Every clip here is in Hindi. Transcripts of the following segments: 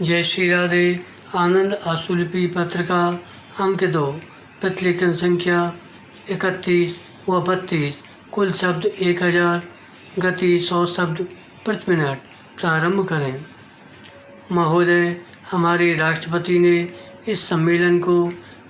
जय श्री राधे। आनंद आशुलिपि पत्रिका अंक 2 प्रतिलेखन संख्या 31 व 32, कुल शब्द 1000, गति 100 शब्द प्रति मिनट। प्रारंभ करें। महोदय, हमारे राष्ट्रपति ने इस सम्मेलन को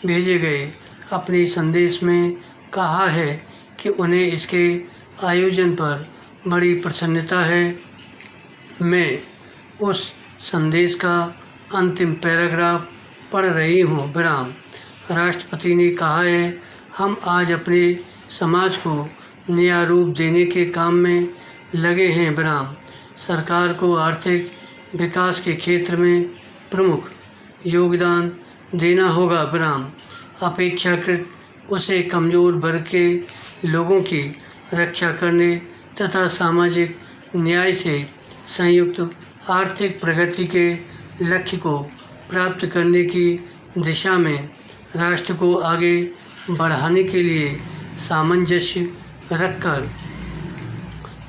भेजे गए अपने संदेश में कहा है कि उन्हें इसके आयोजन पर बड़ी प्रसन्नता है। मैं उस संदेश का अंतिम पैराग्राफ पढ़ रही हूँ। विराम। राष्ट्रपति ने कहा है, हम आज अपने समाज को नया रूप देने के काम में लगे हैं। विराम। सरकार को आर्थिक विकास के क्षेत्र में प्रमुख योगदान देना होगा। विराम। अपेक्षाकृत उसे कमज़ोर वर्ग के लोगों की रक्षा करने तथा सामाजिक न्याय से संयुक्त आर्थिक प्रगति के लक्ष्य को प्राप्त करने की दिशा में राष्ट्र को आगे बढ़ाने के लिए सामंजस्य रखकर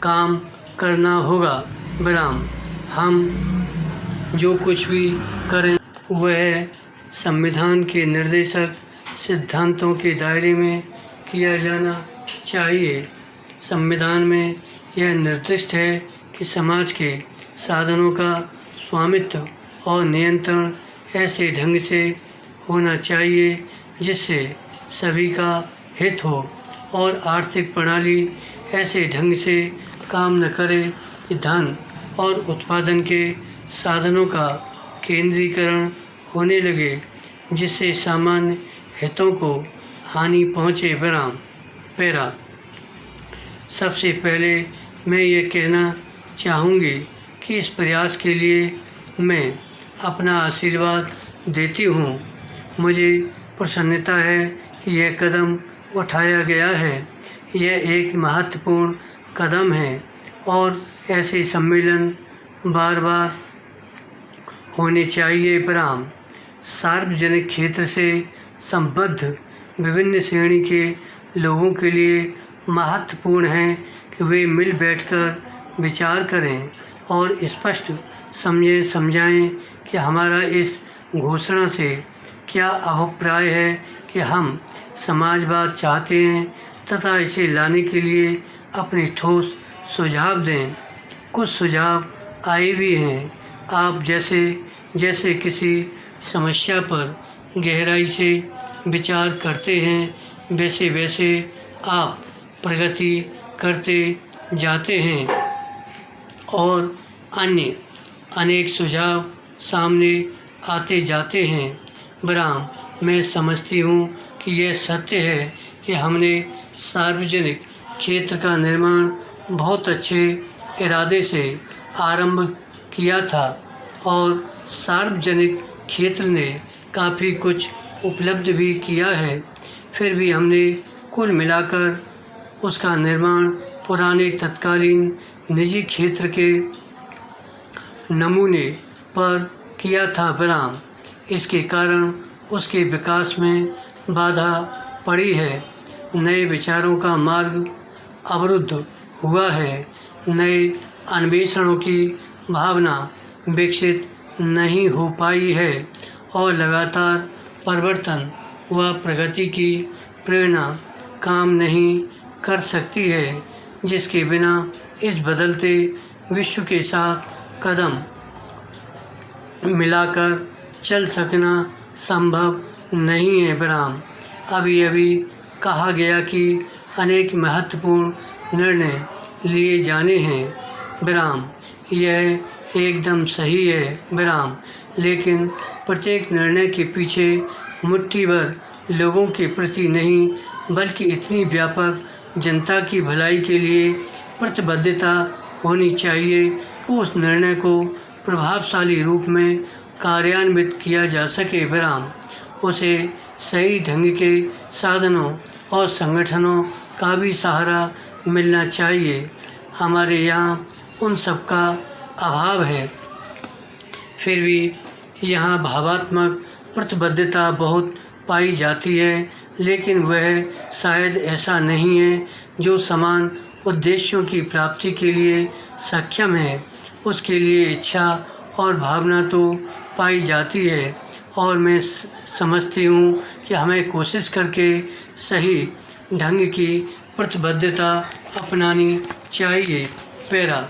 काम करना होगा। विराम। हम जो कुछ भी करें वह संविधान के निर्देशक सिद्धांतों के दायरे में किया जाना चाहिए। संविधान में यह निर्दिष्ट है कि समाज के साधनों का स्वामित्व और नियंत्रण ऐसे ढंग से होना चाहिए जिससे सभी का हित हो और आर्थिक प्रणाली ऐसे ढंग से काम न करे कि धन और उत्पादन के साधनों का केंद्रीकरण होने लगे जिससे सामान्य हितों को हानि पहुँचे। विराम। पैरा। सबसे पहले मैं ये कहना चाहूँगी कि इस प्रयास के लिए मैं अपना आशीर्वाद देती हूँ। मुझे प्रसन्नता है कि यह कदम उठाया गया है। यह एक महत्वपूर्ण कदम है और ऐसे सम्मेलन बार बार होने चाहिए। विराम। सार्वजनिक क्षेत्र से संबद्ध विभिन्न श्रेणी के लोगों के लिए महत्वपूर्ण है कि वे मिल बैठकर विचार करें और स्पष्ट समझाएं कि हमारा इस घोषणा से क्या अभिप्राय है कि हम समाजवाद चाहते हैं तथा इसे लाने के लिए अपने ठोस सुझाव दें। कुछ सुझाव आए भी हैं। आप जैसे किसी समस्या पर गहराई से विचार करते हैं वैसे वैसे आप प्रगति करते जाते हैं और अन्य अनेक सुझाव सामने आते जाते हैं। विराम। मैं समझती हूँ कि यह सत्य है कि हमने सार्वजनिक क्षेत्र का निर्माण बहुत अच्छे इरादे से आरंभ किया था और सार्वजनिक क्षेत्र ने काफ़ी कुछ उपलब्ध भी किया है। फिर भी हमने कुल मिलाकर उसका निर्माण पुराने तत्कालीन निजी क्षेत्र के नमूने पर किया था। विराम। इसके कारण उसके विकास में बाधा पड़ी है। नए विचारों का मार्ग अवरुद्ध हुआ है। नए अन्वेषणों की भावना विकसित नहीं हो पाई है और लगातार परिवर्तन व प्रगति की प्रेरणा काम नहीं कर सकती है जिसके बिना इस बदलते विश्व के साथ कदम मिलाकर चल सकना संभव नहीं है। विराम। अभी कहा गया कि अनेक महत्वपूर्ण निर्णय लिए जाने हैं। विराम। यह एकदम सही है। विराम। लेकिन प्रत्येक निर्णय के पीछे मुट्ठी भर लोगों के प्रति नहीं बल्कि इतनी व्यापक जनता की भलाई के लिए प्रतिबद्धता होनी चाहिए कि उस निर्णय को प्रभावशाली रूप में कार्यान्वित किया जा सके। विराम। उसे सही ढंग के साधनों और संगठनों का भी सहारा मिलना चाहिए। हमारे यहाँ उन सब का अभाव है। फिर भी यहाँ भावात्मक प्रतिबद्धता बहुत पाई जाती है, लेकिन वह शायद ऐसा नहीं है जो समान उद्देश्यों की प्राप्ति के लिए सक्षम है। उसके लिए इच्छा और भावना तो पाई जाती है, और मैं समझती हूँ कि हमें कोशिश करके सही ढंग की प्रतिबद्धता अपनानी चाहिए। पैरा।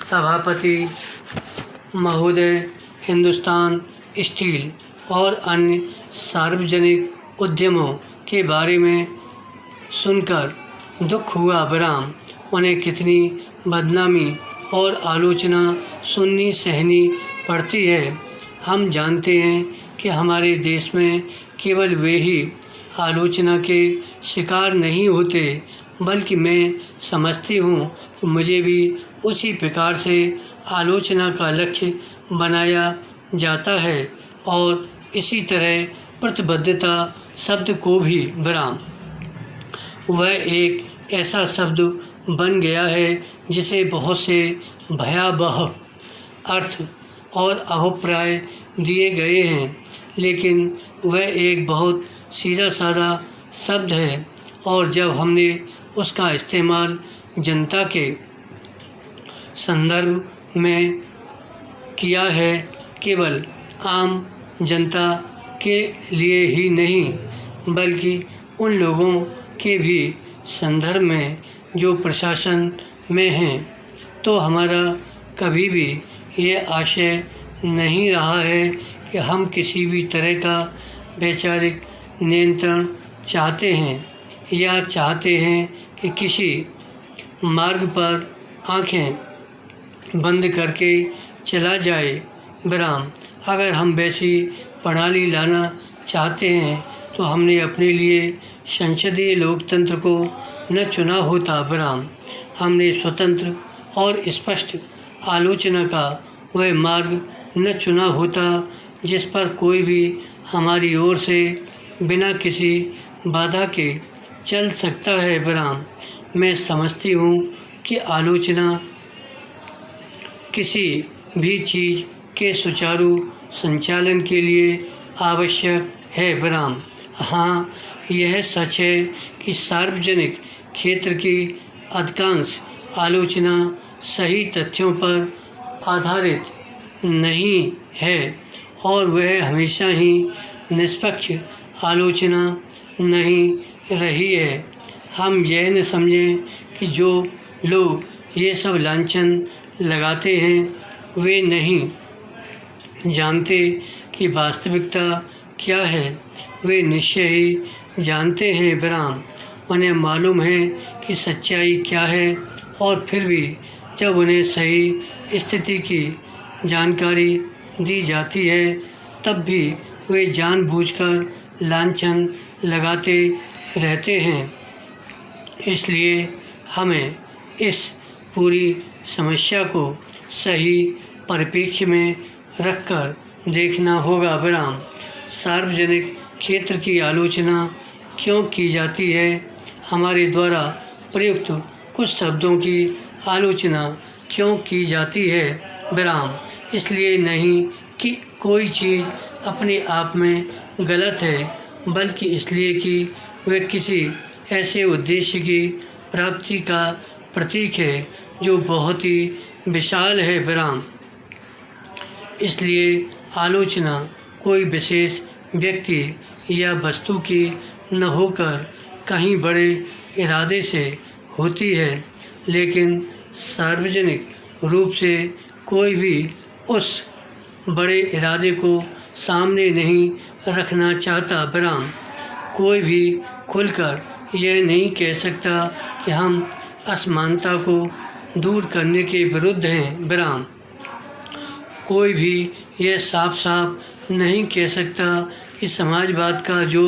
सभापति महोदय, हिंदुस्तान स्टील और अन्य सार्वजनिक उद्यमों के बारे में सुनकर दुख हुआ। विराम। उन्हें कितनी बदनामी और आलोचना सुननी सहनी पड़ती है। हम जानते हैं कि हमारे देश में केवल वे ही आलोचना के शिकार नहीं होते, बल्कि मैं समझती हूँ कि मुझे भी उसी प्रकार से आलोचना का लक्ष्य बनाया जाता है, और इसी तरह प्रतिबद्धता शब्द को भी। विराम। वह एक ऐसा शब्द बन गया है जिसे बहुत से भयावह अर्थ और अभिप्राय दिए गए हैं, लेकिन वह एक बहुत सीधा साधा शब्द है, और जब हमने उसका इस्तेमाल जनता के संदर्भ में किया है, केवल आम जनता के लिए ही नहीं, बल्कि उन लोगों के भी संदर्भ में जो प्रशासन में हैं, तो हमारा कभी भी ये आशय नहीं रहा है कि हम किसी भी तरह का वैचारिक नियंत्रण चाहते हैं, या चाहते हैं कि किसी मार्ग पर आंखें बंद करके चला जाए। विराम। अगर हम वैसी प्रणाली लाना चाहते हैं तो हमने अपने लिए संसदीय लोकतंत्र को न चुना होता। विराम। हमने स्वतंत्र और स्पष्ट आलोचना का वह मार्ग न चुना होता जिस पर कोई भी हमारी ओर से बिना किसी बाधा के चल सकता है। विराम। मैं समझती हूँ कि आलोचना किसी भी चीज़ के सुचारू संचालन के लिए आवश्यक है। विराम। हाँ, यह सच है कि सार्वजनिक क्षेत्र की अधिकांश आलोचना सही तथ्यों पर आधारित नहीं है, और वह हमेशा ही निष्पक्ष आलोचना नहीं रही है। हम यह न समझें कि जो लोग ये सब लांछन लगाते हैं वे नहीं जानते कि वास्तविकता क्या है। वे निश्चय ही जानते हैं। विराम। उन्हें मालूम है कि सच्चाई क्या है, और फिर भी जब उन्हें सही स्थिति की जानकारी दी जाती है तब भी वे जानबूझकर लांछन लगाते रहते हैं। इसलिए हमें इस पूरी समस्या को सही परिप्रेक्ष्य में रखकर देखना होगा। विराम। सार्वजनिक क्षेत्र की आलोचना क्यों की जाती है? हमारे द्वारा प्रयुक्त कुछ शब्दों की आलोचना क्यों की जाती है? विराम। इसलिए नहीं कि कोई चीज़ अपने आप में गलत है, बल्कि इसलिए कि वे किसी ऐसे उद्देश्य की प्राप्ति का प्रतीक है जो बहुत ही विशाल है। विराम। इसलिए आलोचना कोई विशेष व्यक्ति या वस्तु की न होकर कहीं बड़े इरादे से होती है, लेकिन सार्वजनिक रूप से कोई भी उस बड़े इरादे को सामने नहीं रखना चाहता। विराम। कोई भी खुलकर यह नहीं कह सकता कि हम असमानता को दूर करने के विरुद्ध हैं। विराम। कोई भी यह साफ साफ नहीं कह सकता कि समाजवाद का जो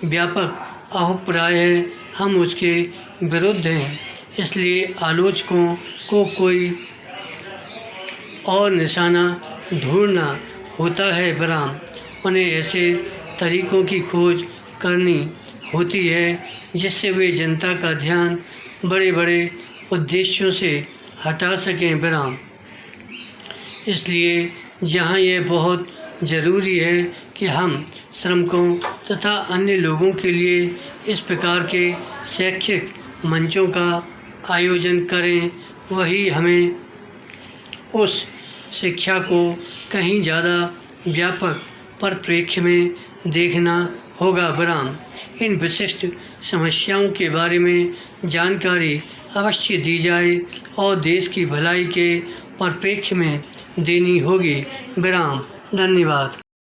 व्यापक अभिप्राय है हम उसके विरुद्ध हैं। इसलिए आलोचकों को कोई और निशाना ढूंढना होता है। विराम। उन्हें ऐसे तरीकों की खोज करनी होती है जिससे वे जनता का ध्यान बड़े बड़े उद्देश्यों से हटा सकें। विराम। इसलिए जहाँ यह बहुत ज़रूरी है कि हम श्रमिकों तथा अन्य लोगों के लिए इस प्रकार के शैक्षिक मंचों का आयोजन करें, वही हमें उस शिक्षा को कहीं ज़्यादा व्यापक परिप्रेक्ष्य में देखना होगा। विराम। इन विशिष्ट समस्याओं के बारे में जानकारी अवश्य दी जाए और देश की भलाई के परिप्रेक्ष्य में देनी होगी। विराम। धन्यवाद।